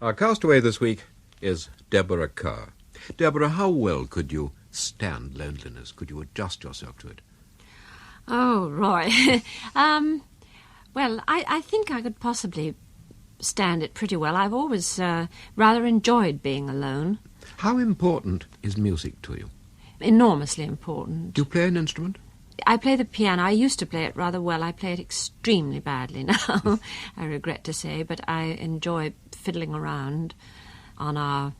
Our castaway this week is Deborah Kerr. Deborah, how well could you stand loneliness? Could you adjust yourself to it? Oh, Roy. Well, I think I could possibly stand it pretty well. I've always rather enjoyed being alone. How important is music to you? Enormously important. Do you play an instrument? I play the piano. I used to play it rather well. I play it extremely badly now, I regret to say, but I enjoy fiddling around on our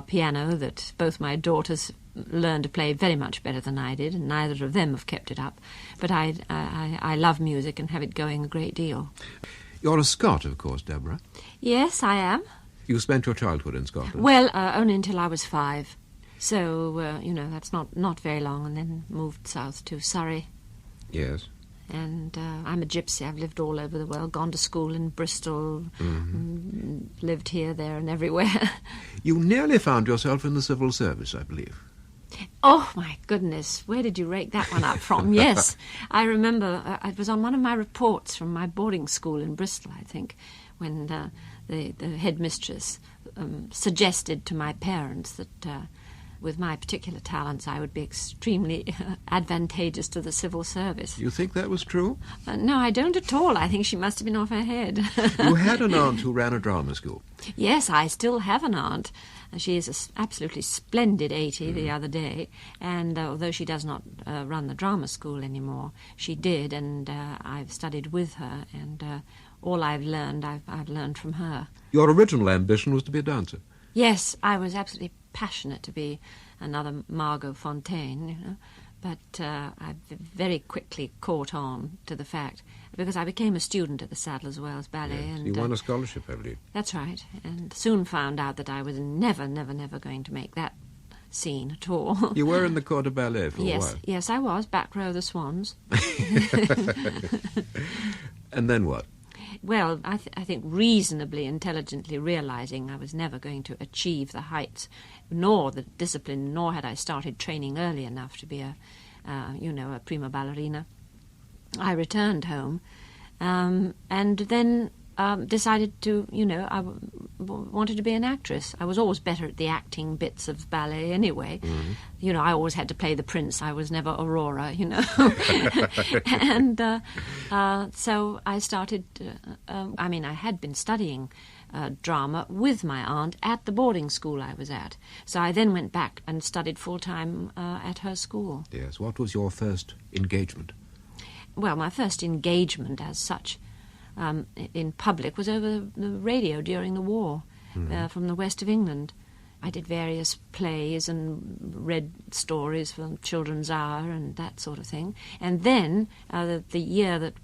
piano that both my daughters learned to play very much better than I did, and neither of them have kept it up. But I love music and have it going a great deal. You're a Scot, of course, Deborah. Yes, I am. You spent your childhood in Scotland? Well, only until I was 5. So, that's not very long, and then moved south to Surrey. Yes. And I'm a gypsy. I've lived all over the world, gone to school in Bristol, lived here, there, and everywhere. You nearly found yourself in the civil service, I believe. Oh, my goodness. Where did you rake that one up from? Yes. I remember it was on one of my reports from my boarding school in Bristol, I think, when the headmistress suggested to my parents that with my particular talents I would be extremely advantageous to the civil service. You think that was true? No, I don't at all. I think she must have been off her head. You had an aunt who ran a drama school. Yes, I still have an aunt. She is an absolutely splendid 80 the other day, and although she does not run the drama school anymore, she did, and I've studied with her, and all I've learned, I've learned from her. Your original ambition was to be a dancer? Yes, I was absolutely passionate to be another Margot Fontaine, but I very quickly caught on to the fact, because I became a student at the Sadler's Wells Ballet. Yes, and you won a scholarship, I believe. That's right, and soon found out that I was never going to make that scene at all. You were in the Corps de Ballet for a while. Yes, I was, back row of the Swans. And then what? Well, I think reasonably intelligently realising I was never going to achieve the heights, nor the discipline, nor had I started training early enough to be a prima ballerina, I returned home and then decided to, I wanted to be an actress. I was always better at the acting bits of ballet anyway. Mm-hmm. I always had to play the prince. I was never Aurora, And so I started, I had been studying drama with my aunt at the boarding school I was at. So I then went back and studied full-time at her school. Yes. What was your first engagement? Well, my first engagement as such in public was over the radio during the war from the west of England. I did various plays and read stories for Children's Hour and that sort of thing. And then the year that,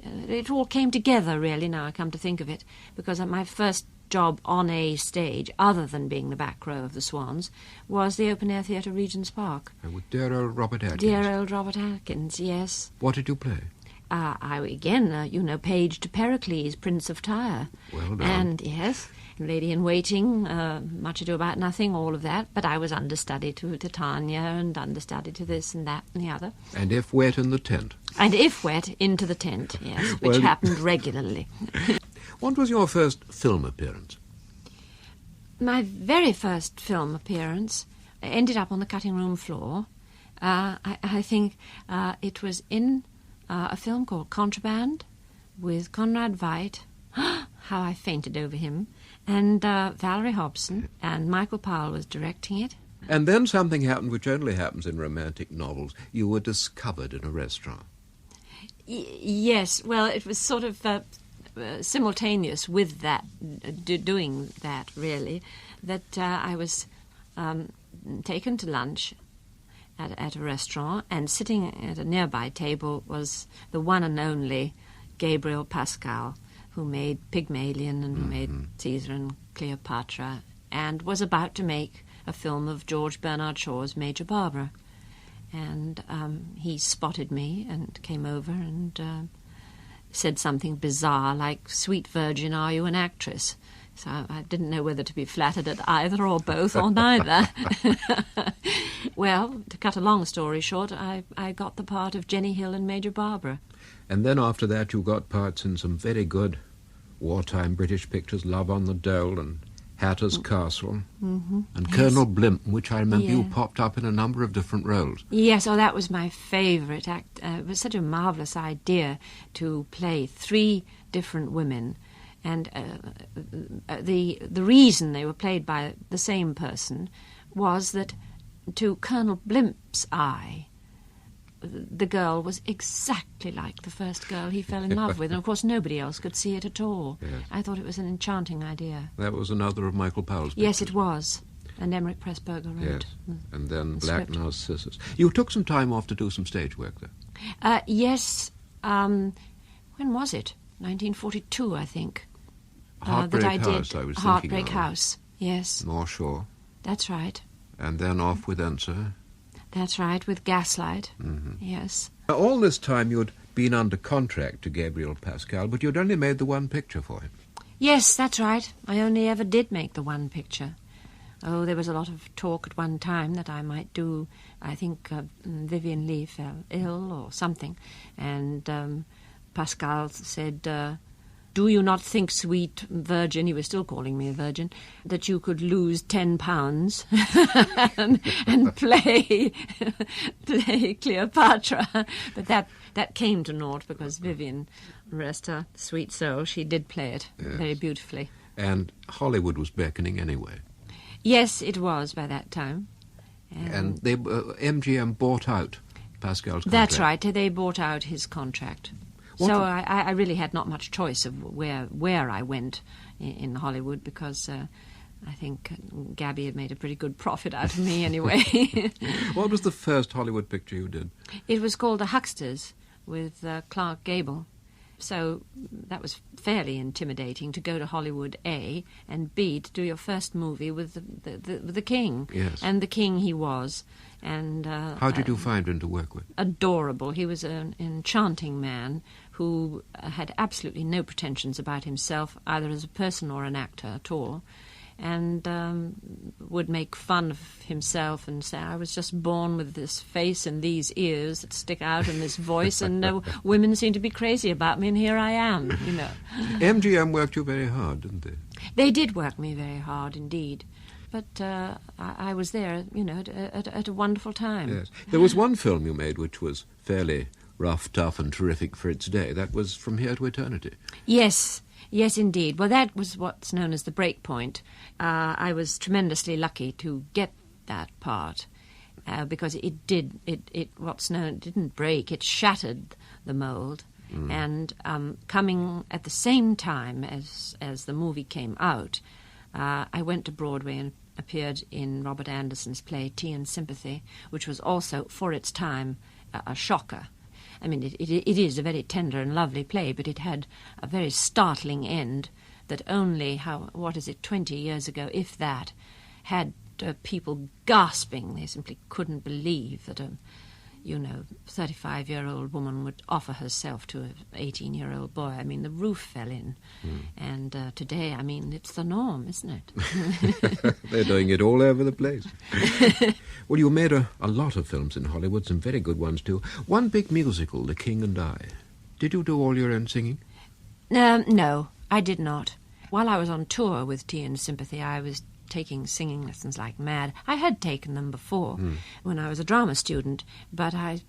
it all came together, really, now I come to think of it, because my first job on a stage, other than being the back row of the Swans, was the Open-Air Theatre, Regent's Park. With dear old Robert Atkins. Dear old Robert Atkins, yes. What did you play? I again, page to Pericles, Prince of Tyre. Well done. And, yes, Lady-in-Waiting, Much Ado About Nothing, all of that. But I was understudy to Titania and understudy to this and that and the other. And If Wet in the Tent. And If Wet into the Tent, yes, which happened regularly. What was your first film appearance? My very first film appearance ended up on the cutting room floor. I think it was in a film called Contraband with Conrad Veidt. How I fainted over him. And Valerie Hobson, and Michael Powell was directing it. And then something happened which only happens in romantic novels. You were discovered in a restaurant. Yes, well, it was sort of simultaneous with that, doing that, really, that I was taken to lunch at a restaurant, and sitting at a nearby table was the one and only Gabriel Pascal, who made Pygmalion and who made Caesar and Cleopatra, and was about to make a film of George Bernard Shaw's Major Barbara. And he spotted me and came over and said something bizarre like, "Sweet Virgin, are you an actress?" So I didn't know whether to be flattered at either or both or neither. Well, to cut a long story short, I got the part of Jenny Hill in Major Barbara. And then after that you got parts in some very good wartime British pictures, Love on the Dole and Hatter's Castle, and Colonel Blimp, which I remember you popped up in a number of different roles. Yes, oh, that was my favourite act. It was such a marvellous idea to play 3 different women, and the reason they were played by the same person was that to Colonel Blimp's eye, the girl was exactly like the first girl he fell in love with, and of course nobody else could see it at all. Yes. I thought it was an enchanting idea. That was another of Michael Powell's pictures. Yes, it was. And Emmerich Pressburger wrote. Yes, and then the Black script. Narcissus. You took some time off to do some stage work there. Yes. When was it? 1942, I think. Heartbreak that I House, did. I was Heartbreak thinking of. House, yes. North Shore. That's right. And then off with Enser. That's right, with Gaslight. Mm-hmm. Yes. All this time you'd been under contract to Gabriel Pascal, but you'd only made the one picture for him. Yes, that's right. I only ever did make the one picture. Oh, there was a lot of talk at one time that I might do, I think Vivian Leigh fell ill or something, and Pascal said, do you not think, sweet virgin, he was still calling me a virgin, that you could lose 10 pounds and play Cleopatra? But that came to naught because Vivian, rest her sweet soul, she did play it very beautifully. And Hollywood was beckoning anyway. Yes, it was by that time. And they MGM bought out Pascal's contract. That's right, they bought out his contract. What So I really had not much choice of where I went in Hollywood because I think Gabby had made a pretty good profit out of me anyway. What was the first Hollywood picture you did? It was called The Hucksters with Clark Gable. So that was fairly intimidating to go to Hollywood, A, and B, to do your first movie with the King. Yes. And the King he was. And How did you find him to work with? Adorable. He was an enchanting man who had absolutely no pretensions about himself, either as a person or an actor at all, and would make fun of himself and say, I was just born with this face and these ears that stick out and this voice, and women seem to be crazy about me, and here I am, you know. MGM worked you very hard, didn't they? They did work me very hard indeed. But I was there, you know, at a wonderful time. Yes. There was one film you made which was fairly rough, tough, and terrific for its day. That was From Here to Eternity. Yes, indeed. Well, that was what's known as the break point. I was tremendously lucky to get that part because it didn't break, it shattered the mould. And coming at the same time as the movie came out, I went to Broadway and appeared in Robert Anderson's play Tea and Sympathy, which was also, for its time, a shocker. I mean, it is a very tender and lovely play, but it had a very startling end that only, 20 years ago, if that, had people gasping. They simply couldn't believe that a 35-year-old woman would offer herself to an 18-year-old boy. I mean, the roof fell in. And today, I mean, it's the norm, isn't it? They're doing it all over the place. Well, you made a lot of films in Hollywood, some very good ones too. One big musical, The King and I. Did you do all your own singing? No, I did not. While I was on tour with Tea and Sympathy, I was taking singing lessons like mad. I had taken them before when I was a drama student, but I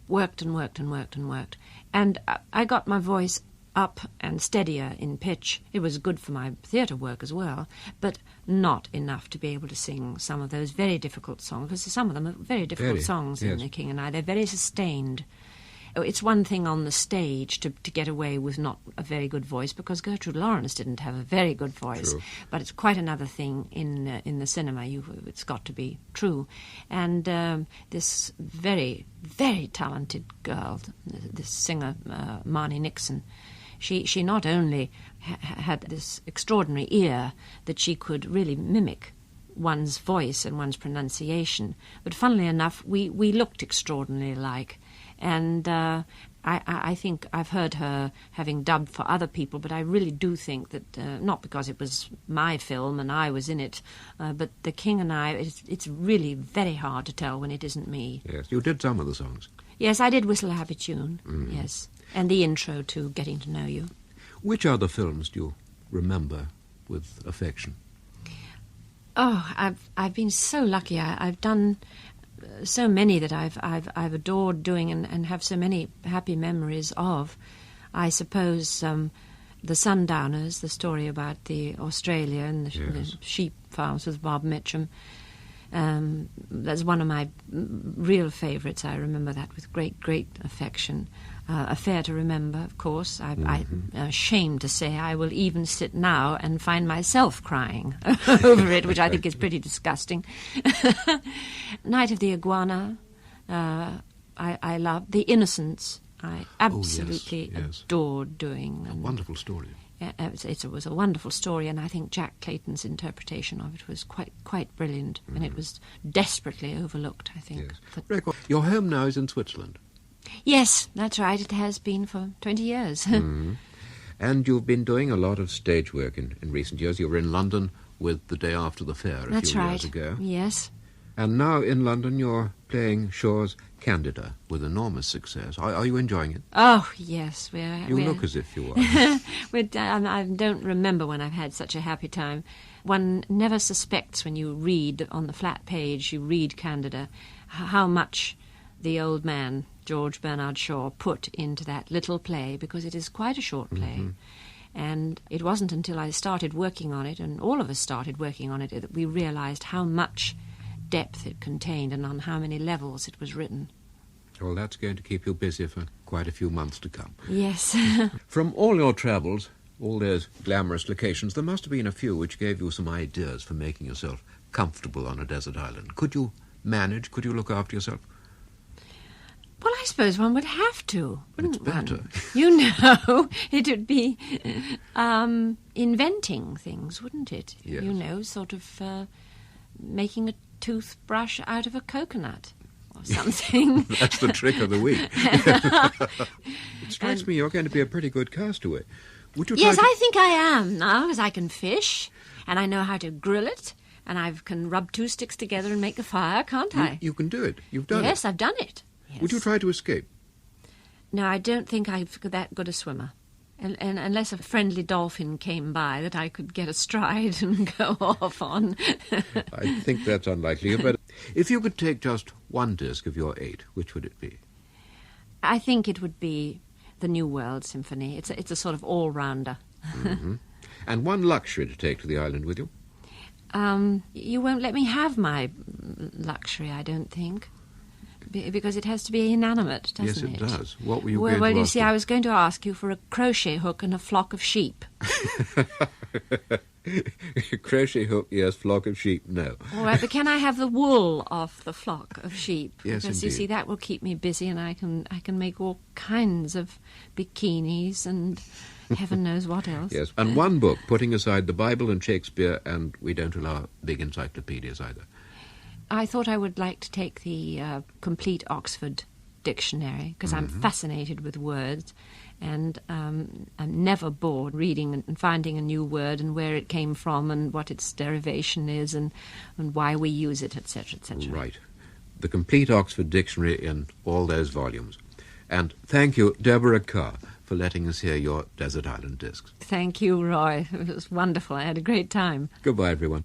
worked and worked and worked and worked. And I got my voice up and steadier in pitch. It was good for my theatre work as well, but not enough to be able to sing some of those very difficult songs, because some of them are very difficult songs in The King and I. They're very sustained. It's one thing on the stage to get away with not a very good voice, because Gertrude Lawrence didn't have a very good voice. True. But it's quite another thing in the cinema. It's got to be true. And this very, very talented girl, this singer, Marnie Nixon, she not only had this extraordinary ear that she could really mimic one's voice and one's pronunciation, but funnily enough, we looked extraordinarily alike. And I think I've heard her having dubbed for other people, but I really do think that, not because it was my film and I was in it, but The King and I, it's really very hard to tell when it isn't me. Yes, you did some of the songs. Yes, I did Whistle a Happy Tune, yes, and the intro to Getting to Know You. Which other films do you remember with affection? Oh, I've been so lucky. I've done so many that I've adored doing and have so many happy memories of. I suppose The Sundowners, the story about the Australia and the sheep farms with Bob Mitchum. That's one of my real favourites. I remember that with great affection. Affair to Remember, of course. I'm ashamed to say I will even sit now and find myself crying over it, which I think is pretty disgusting. Night of the Iguana, I love. The Innocents, I absolutely adored doing. A wonderful story. It was a wonderful story, and I think Jack Clayton's interpretation of it was quite brilliant, and it was desperately overlooked, I think. Yes. Your home now is in Switzerland. Yes, that's right. It has been for 20 years. And you've been doing a lot of stage work in recent years. You were in London with The Day After the Fair a few years ago. Yes. And now in London you're playing Shaw's Candida with enormous success. Are you enjoying it? Oh, yes. You look as if you are. I don't remember when I've had such a happy time. One never suspects when you read on the flat page, you read Candida, how much the old man, George Bernard Shaw, put into that little play, because it is quite a short play. And it wasn't until I started working on it, and all of us started working on it, that we realised how much depth it contained and on how many levels it was written. Well, that's going to keep you busy for quite a few months to come. Yes. From all your travels, all those glamorous locations, there must have been a few which gave you some ideas for making yourself comfortable on a desert island. Could you manage? Could you look after yourself? Well, I suppose one would have to, wouldn't It's better. one? You know, it would be inventing things, wouldn't it? Yes. You know, sort of making a toothbrush out of a coconut or something. That's the trick of the week. It strikes me you're going to be a pretty good castaway. Would you try Yes, to... I think I am now, because I can fish, and I know how to grill it, and I can rub two sticks together and make a fire, can't I? You can do it. You've done it. Yes, I've done it. Yes. Would you try to escape? No, I don't think I'm that good a swimmer. And unless a friendly dolphin came by that I could get astride and go off on. I think that's unlikely. But if you could take just one disc of your 8, which would it be? I think it would be the New World Symphony. It's a sort of all-rounder. And one luxury to take to the island with you? You won't let me have my luxury, I don't think. Because it has to be inanimate, doesn't it? Yes, it does. What were you going to ask? Well, you see, I was going to ask you for a crochet hook and a flock of sheep. Crochet hook, yes. Flock of sheep, no. All right, but can I have the wool off the flock of sheep? Yes, because you indeed. see, that will keep me busy, and I can make all kinds of bikinis and heaven knows what else. Yes, and one book, putting aside the Bible and Shakespeare, and we don't allow big encyclopedias either. I thought I would like to take the complete Oxford Dictionary, because I'm fascinated with words, and I'm never bored reading and finding a new word and where it came from and what its derivation is and why we use it, etc., etc. Right. The complete Oxford Dictionary in all those volumes. And thank you, Deborah Kerr, for letting us hear your Desert Island discs. Thank you, Roy. It was wonderful. I had a great time. Goodbye, everyone.